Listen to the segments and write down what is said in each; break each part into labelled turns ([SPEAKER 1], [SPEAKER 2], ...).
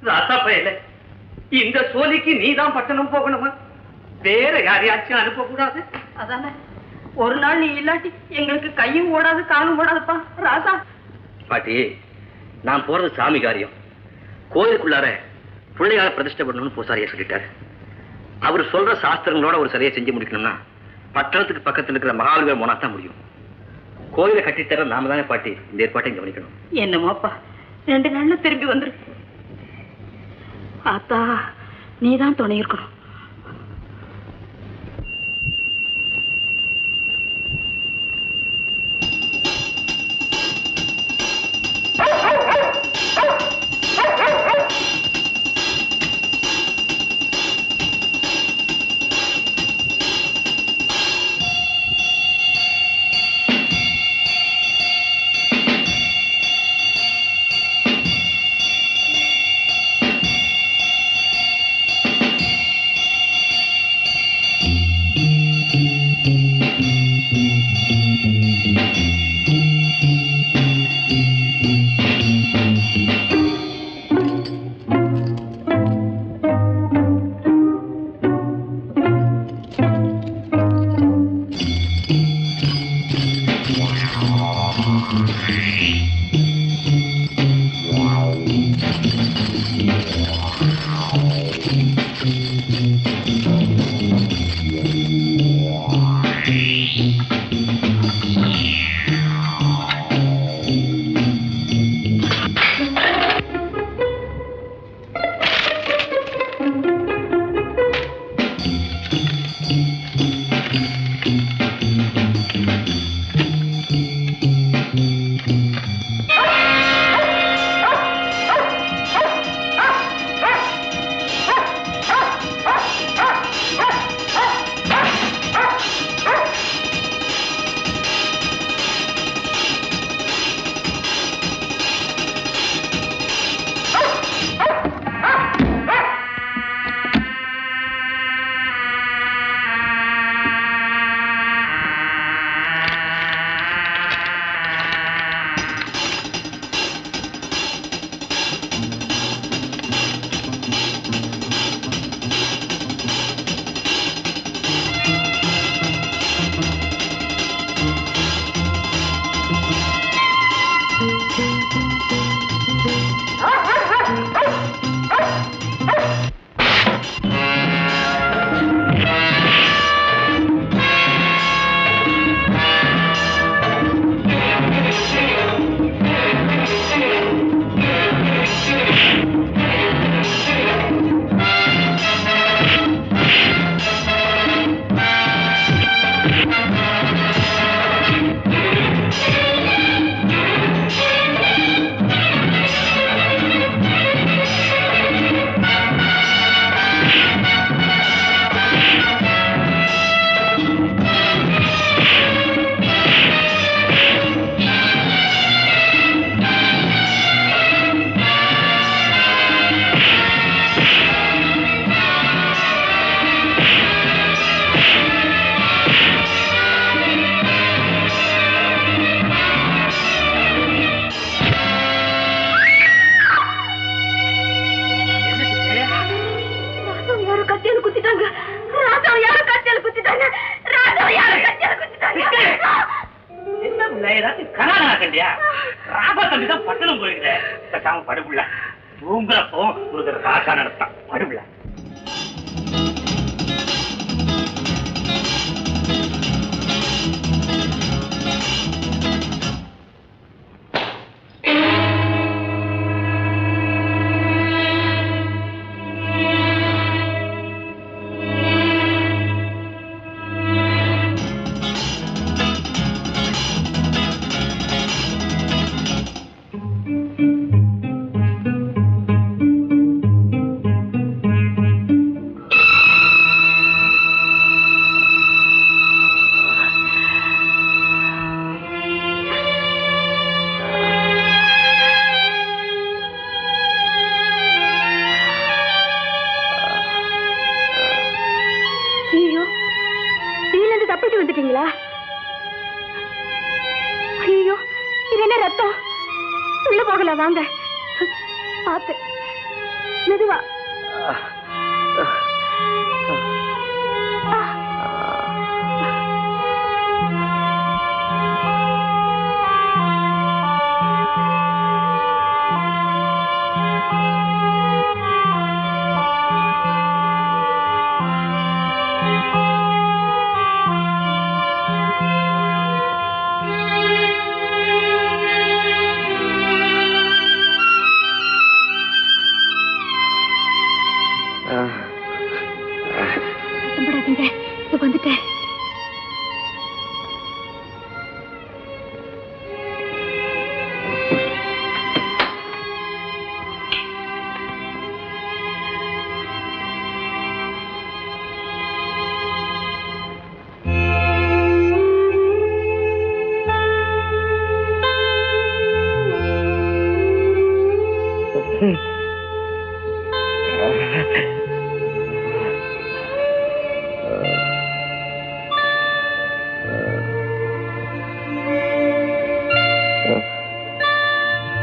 [SPEAKER 1] ராசா பயல, இந்த சோழிக்கு நீதான் பட்டணம் போகணுமா? வேற யாரையாச்சும் அனுப்ப கூடாது?
[SPEAKER 2] அதானே, ஒரு நாள் நீ இல்லாட்டி எங்களுக்கு கையும் ஓடாது காலும் ஓடாதுப்பா ராசா.
[SPEAKER 1] பாட்டி, நான் போறது சாமி காரியம். கோயிலுக்குள்ளார பிள்ளையார பிரதிஷ்டை பண்ணணும்னு பூசாரியா சொல்லிட்டாரு. அவர் சொல்ற சாஸ்திரங்களோட ஒரு சரியை செஞ்சு முடிக்கணும்னா பட்டணத்துக்கு பக்கத்தில் இருக்கிற மகாபலிபுரம் போனா தான் முடியும். கோயிலை கட்டித்தர நாம தானே பாட்டி இந்த ஏற்பாட்டை கவனிக்கணும்.
[SPEAKER 2] என்னமோப்பா, 2 நாள்ல திரும்பி வந்துரு. ஆத்தா, நீதான் துணை இருக்கணும்.
[SPEAKER 1] பட்டணம் போயிருக்கேன் படுப்புல தூங்குறப்போ உங்களுக்கு ராசா நடத்தான் படுப்புல.
[SPEAKER 2] பார்த்து மெதுவா. வந்துட்டேன்.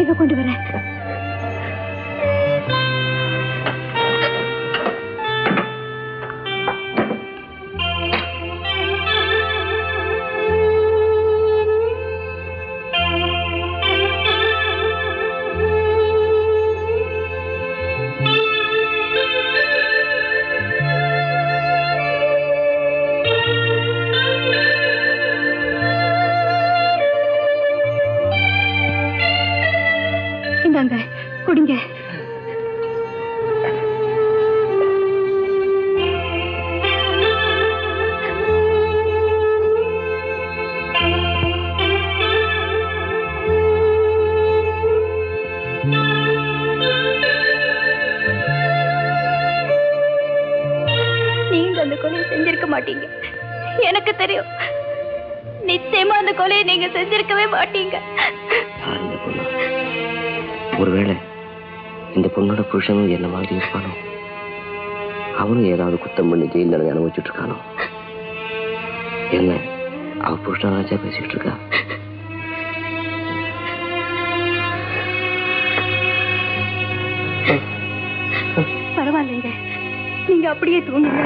[SPEAKER 2] இதை கொண்டு வரேன். இந்தாங்க குடிங்க. நீங்க அந்த கொலையை செஞ்சிருக்க மாட்டீங்க, எனக்கு தெரியும். நிச்சயமா அந்த கொலையை நீங்க செஞ்சிருக்கவே மாட்டீங்க.
[SPEAKER 1] ஒருவேளை இந்த பொண்ணோட புருஷனும் என்ன மாதிரி இருப்பானோ, அவனும் ஏதாவது குத்தம் பண்ணி ஜெயில அனுபவிச்சுட்டு இருக்கானோ. என்ன அவ புருஷனாச்சா பேசிட்டு இருக்கா?
[SPEAKER 2] பரவாயில்லைங்க, நீங்க அப்படியே தூங்குங்க.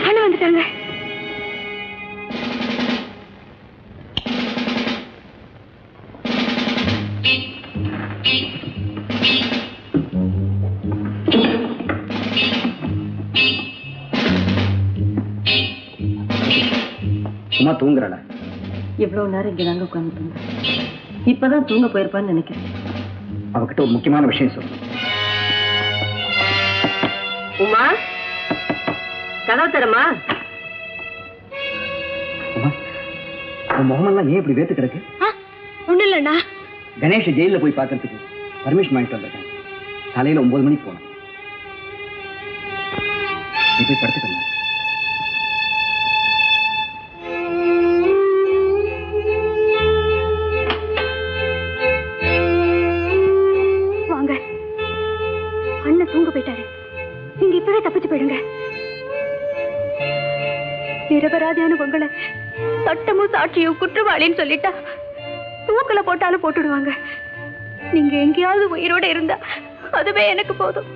[SPEAKER 2] அண்ணா வந்துட்டாங்க.
[SPEAKER 1] சும்மா தூங்குறாடா.
[SPEAKER 2] எவ்வளவு நேரம் இங்க தாங்க உட்கார்ந்து இப்பதான் தூங்க போயிருப்பான்னு நினைக்கிறேன்.
[SPEAKER 1] அவகிட்ட ஒரு முக்கியமான விஷயம் சொல்லு.
[SPEAKER 2] உமா, கதவு தரமா?
[SPEAKER 1] உன் முகமெல்லாம் ஏன் இப்படி வேத்து கிடக்கு?
[SPEAKER 2] ஒண்ணு இல்லண்ணா,
[SPEAKER 1] கணேஷ் ஜெயில போய் பார்க்கறதுக்கு பர்மிஷன் வாங்கிட்டு வந்திருக்கேன். காலையில 9 மணிக்கு போனோம். நீ போய் படுத்துக்கணும்.
[SPEAKER 2] வாங்க, அண்ணன் தூங்க போயிட்டாரு. நீங்க இப்பவே தப்பிச்சு போயிடுங்க. நிரபராதியான உங்களை சட்டமும் சாட்சியும் குற்றவாளின்னு சொல்லிட்டா தூக்கல போட்டாலும் போட்டுடுவாங்க. நீங்க எங்கேயாவது உயிரோட இருந்தா அதுவே எனக்கு போதும்.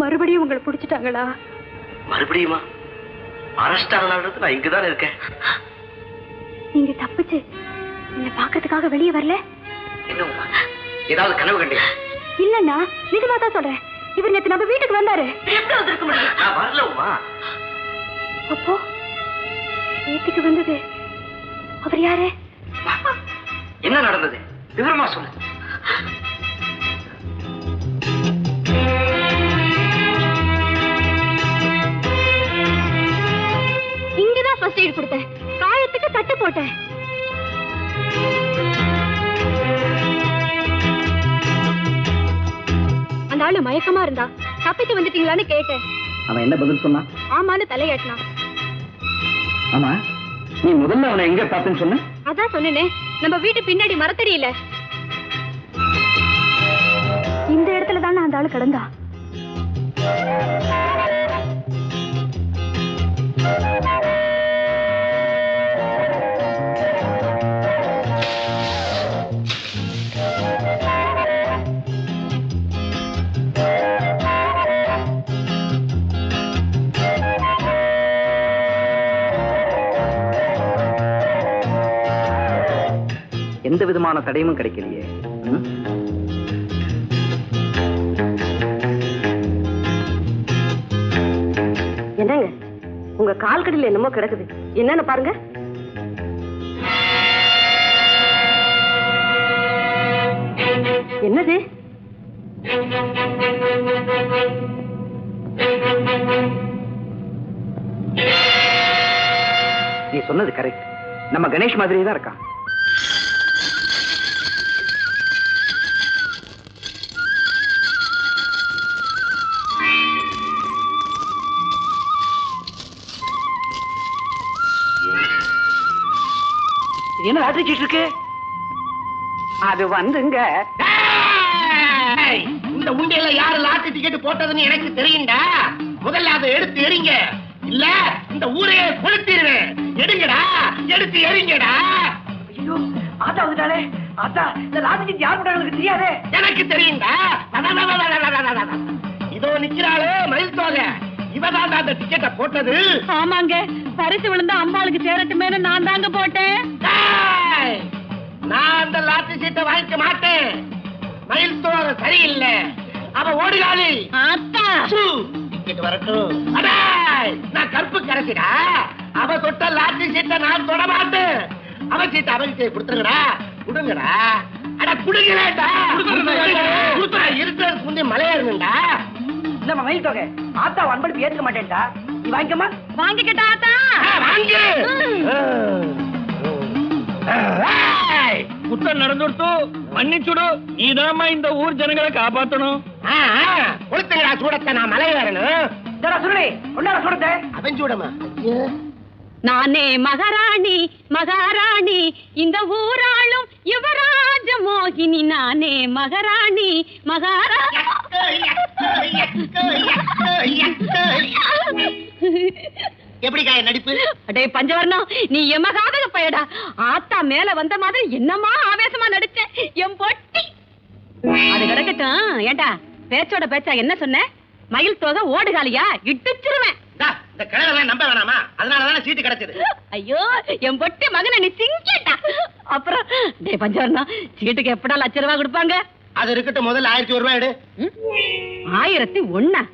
[SPEAKER 2] மறுபடியும் உங்களை பிடிச்சிட்டாங்களா?
[SPEAKER 1] மறுபடியுமா? அரெஸ்ட் ஆனது நான் இங்கதான் இருக்கேன்.
[SPEAKER 2] நீங்க தப்பிச்சு என்ன பாக்கிறதுக்காக வெளியே வரல?
[SPEAKER 1] என்ன ஏதாவது கனவு கண்டியா?
[SPEAKER 2] இல்லன்னா நிஜமா தான் சொல்றேன். இவர் நேத்து நம்ம வீட்டுக்கு வந்தாரு. எப்படி வந்திருக்க முடியும்?
[SPEAKER 1] நான் வரல உமா.
[SPEAKER 2] அப்போ வீட்டுக்கு வந்தது அவர் யாரு?
[SPEAKER 1] என்ன நடந்தது? விவரமா சொல்லு.
[SPEAKER 2] இங்கதான் ஃபர்ஸ்ட் எய்ட் கொடுத்தேன். காயத்துக்கு தட்டு போட்டேன். அந்த ஆளு மயக்கமா இருந்தா தப்பிட்டு வந்துட்டீங்களான்னு கேட்டேன்.
[SPEAKER 1] அவன் என்ன பதில் சொன்னான்?
[SPEAKER 2] ஆமான்னு தலையாட்டினான்.
[SPEAKER 1] ஆமா, நீ முதல்ல அவனை எங்க பார்த்தேன்னு சொன்ன?
[SPEAKER 2] அதான் சொன்னேனே, நம்ம வீட்டு பின்னாடி மரத்தடியில. இந்த இடத்துல தானே அந்த ஆளு கிடந்தா.
[SPEAKER 1] எந்த விதமான தடையும் கிடைக்கலையே.
[SPEAKER 2] என்னங்க, உங்க கால்கடியில என்னமோ கிடக்குது, என்னன்னு பாருங்க. என்னது?
[SPEAKER 1] நீ சொன்னது கரெக்ட். நம்ம கணேஷ் மாதிரியே தான் இருக்கான். என்ன ஆட்டிச்சிட்டு இருக்கு?
[SPEAKER 3] அது வந்துங்க,
[SPEAKER 4] இந்த உண்டியல யாரு லாட்டரி டிக்கெட் போட்டதுன்னு எனக்கு தெரியுண்டா. முதல்ல அதை எடுத்து எறிங்க, இல்ல இந்த ஊரையே கொளுத்திடுவேன். எடுங்கடா, எடுத்து எறிங்கடா.
[SPEAKER 3] ஐயோ ஆத்தா வந்துட்டாலே. ஆத்தா, இந்த லாட்டரி யார் போட்டாங்களுக்கு தெரியாதே.
[SPEAKER 4] எனக்கு தெரியுண்டா. இதோ நிக்கிறாளே மயில் தோகை, இவதான் அந்த டிக்கெட்டை போட்டது.
[SPEAKER 2] ஆமாங்க, பரிசு விழுந்தா அம்பாளுக்கு சேரட்டுமே நான் தாங்க போட்டேன்.
[SPEAKER 4] நான் அந்த லாட்டரி சீட்டை வாங்கிக்க மாட்டேன். மயில் தோகை சரியில்லை, அவ ஓடுகாலி. டிக்கெட் வரட்டும். நான் கருப்பு கரைச்சிடா. அவ தொட்ட லாட்டரி சீட்டை நான் தொட மாட்டேன். அவன் சீட்டை அவன் கொடுத்துருங்கடா, கொடுங்கடா. அட குடுங்கடா, இருக்கிறது முந்தைய மலையாருங்கடா.
[SPEAKER 3] இல்லம்மா மயில் தொகை, ஆத்தா அன்பளிப்பு ஏத்துக்க மாட்டேன்டா. நீ வாங்கிக்கமா.
[SPEAKER 2] வாங்கிக்கிட்டா ஆத்தா.
[SPEAKER 4] வாங்கு. குற்றம் நடந்துடுத்து மன்னிச்சுடு. நீதாம்மா இந்த ஊர் ஜனங்களை காப்பாத்தணும். கொடுத்துங்கடா சூடத்தை, நான் மலையாரணும்.
[SPEAKER 3] சுருளி ஒன்னார சுடத்தை
[SPEAKER 4] அவன் சூடமா.
[SPEAKER 2] நானே மகாராணி மகாராணி, இந்த ஊராளும் யுவராஜ மோகினி. நானே மகாராணி மகாராணி.
[SPEAKER 4] எப்படிக்கா நடிப்பு?
[SPEAKER 2] அடே பஞ்சவர்ணம், நீ எமகாதக பயடா. ஆத்தா மேல வந்த மாதிரி என்னமா ஆவேசமா நடிச்ச என் பொட்டி. அது கிடக்கட்டும். ஏண்டா பேச்சோட பேச்சா என்ன சொன்ன? மயில் தோகை ஓடுகாலியா? இட்டுச்சிருவேன்.
[SPEAKER 4] இந்த கிழவெல்லாம் நம்ப வேணாமா? அதனாலதானே சீட்டு கிடைச்சது.
[SPEAKER 2] ஐயோ என் பொட்டி மகனை நீ சிங்கிட்டா. அப்புறம் டே பஞ்சவர்ணம், சீட்டுக்கு எப்படா ₹1,00,000 கொடுப்பாங்க?
[SPEAKER 4] அது இருக்கட்டும், முதல்ல 1001 ரூபாய் எடு.
[SPEAKER 2] 1001?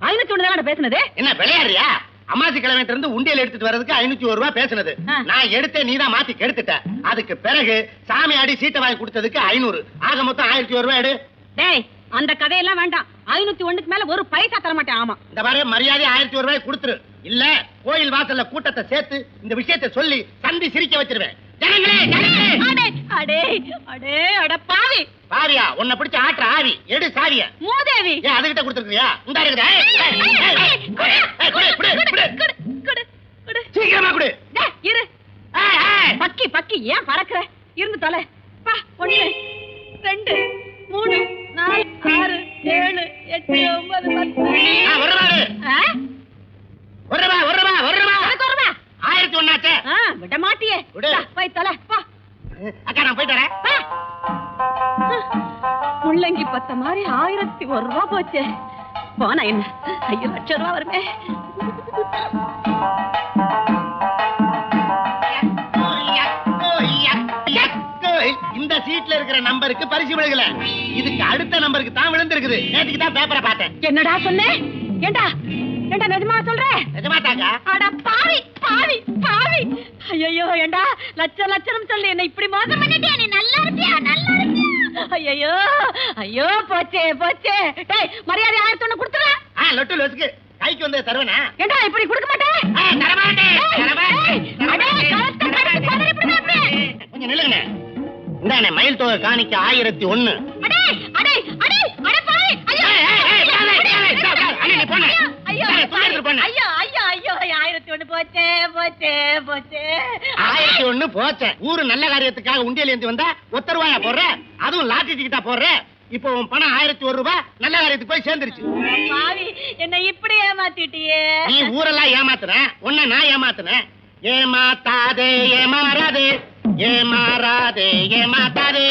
[SPEAKER 2] 501 தானே பேசுனது?
[SPEAKER 4] என்ன விளையாடுறியா? அம்மாசி கிழமையிட்ட இருந்து உண்டியல் எடுத்துட்டு வர்றதுக்கு 501 ரூபாய் பேசுனது. நான் எடுத்தேன், நீதான் மாத்தி கெடுத்துட்ட. அதுக்கு பிறகு சாமி ஆடி சீட்டை வாங்கி கொடுத்ததுக்கு 500. ஆக மொத்தம் 1001 ரூபாய் எடு.
[SPEAKER 2] டேய் அந்த கதையெல்லாம் வேண்டாம். 501க்கு மேல ஒரு பைசா தர மாட்டேன். ஆமா,
[SPEAKER 4] இந்த மாதிரி மரியாதை 1001 ரூபாய் கொடுத்துரு. இல்ல கோயில் வாசல்ல கூட்டத்தை சேர்த்து இந்த விஷயத்தை சொல்லி சந்தி சிரிக்க வச்சிருவேன். ஜனங்களே,
[SPEAKER 2] அடே அடே அடே அட பாவி.
[SPEAKER 4] பாவியா? உன்னை பிடிச்ச ஆற்ற ஆவி. எடு சாவிய.
[SPEAKER 2] மூதேவி.
[SPEAKER 4] ஏன் அதுகிட்ட கொடுத்துருக்கியா? இந்த இருக்குதா? சீக்கிரமா கொடு.
[SPEAKER 2] இரு. பக்கி பக்கி ஏன் பறக்குற? இருந்து தொலை. 1 2 3 4 6 7 8 9 10.
[SPEAKER 4] ஒரு ரூபா 1001 ஆச்சே.
[SPEAKER 2] விட மாட்டியே. போய் தொலை.
[SPEAKER 4] அக்கா நான் போயிட்டு வரேன்.
[SPEAKER 2] முள்ளங்கி பத்த மாதிரி 1001 ரூபா போச்சு. போனா என்ன? 5,00,000 ரூபா வருமே.
[SPEAKER 4] இந்த சீட்ல இருக்கிற நம்பருக்கு பரிசு விழுகல. இதுக்கு அடுத்த நம்பருக்கு தான் விழுந்திருக்குது. நேத்துக்கு தான் பேப்பரை பார்த்தேன்.
[SPEAKER 2] என்னடா சொன்னே? ஏண்டா ஏண்டா நிஜமா சொல்றேன்?
[SPEAKER 4] நிஜமாட்டாங்க.
[SPEAKER 2] அட பாவி பாவி பாவி. ஐயோ ஏண்டா லட்சம் சொல்லி என்ன இப்படி மோசம் பண்ணிட்டியா? நீ நல்லா இருப்பியா? நல்லா இருப்பியா? ஐயோ ஐயோ போச்சே போச்சே. டேய் மரியாதை 1001 கொடுத்துற.
[SPEAKER 4] லொட்டு லொசுக்கு கைக்கு வந்து தருவனா?
[SPEAKER 2] ஏண்டா இப்படி கொடுக்க மாட்டேன்.
[SPEAKER 4] தரமாட்டேன். கொஞ்சம் நில்லுங்க. இந்தானே மயில் தொகை காணிக்க 1001.
[SPEAKER 2] அடே அடே அடே அட பாவி. ஐயோ ஐயோ ஐயோ ஐயோ 1001 போச்சே போச்சே போச்சே.
[SPEAKER 4] 1001 போச்சே. ஊரு நல்ல காரியத்துக்காக உண்டியல் ஏந்தி வந்தா ஒத்த ரூபாயா போடுற? அதுவும் லாட்டரி டிக்கெட்டா போடுற? இப்போ உன் பணம் 1001 ரூபாய் நல்ல காரியத்துக்கு போய் சேர்ந்துருச்சு.
[SPEAKER 2] பாவி என்ன இப்படி ஏமாத்திட்டியே.
[SPEAKER 4] நீ ஊரெல்லாம் ஏமாத்துன, உன்னை நான் ஏமாத்துனேன். ஏமாத்தாதே ஏமாறாதே ஏமாறாதே ஏமாத்தாதே.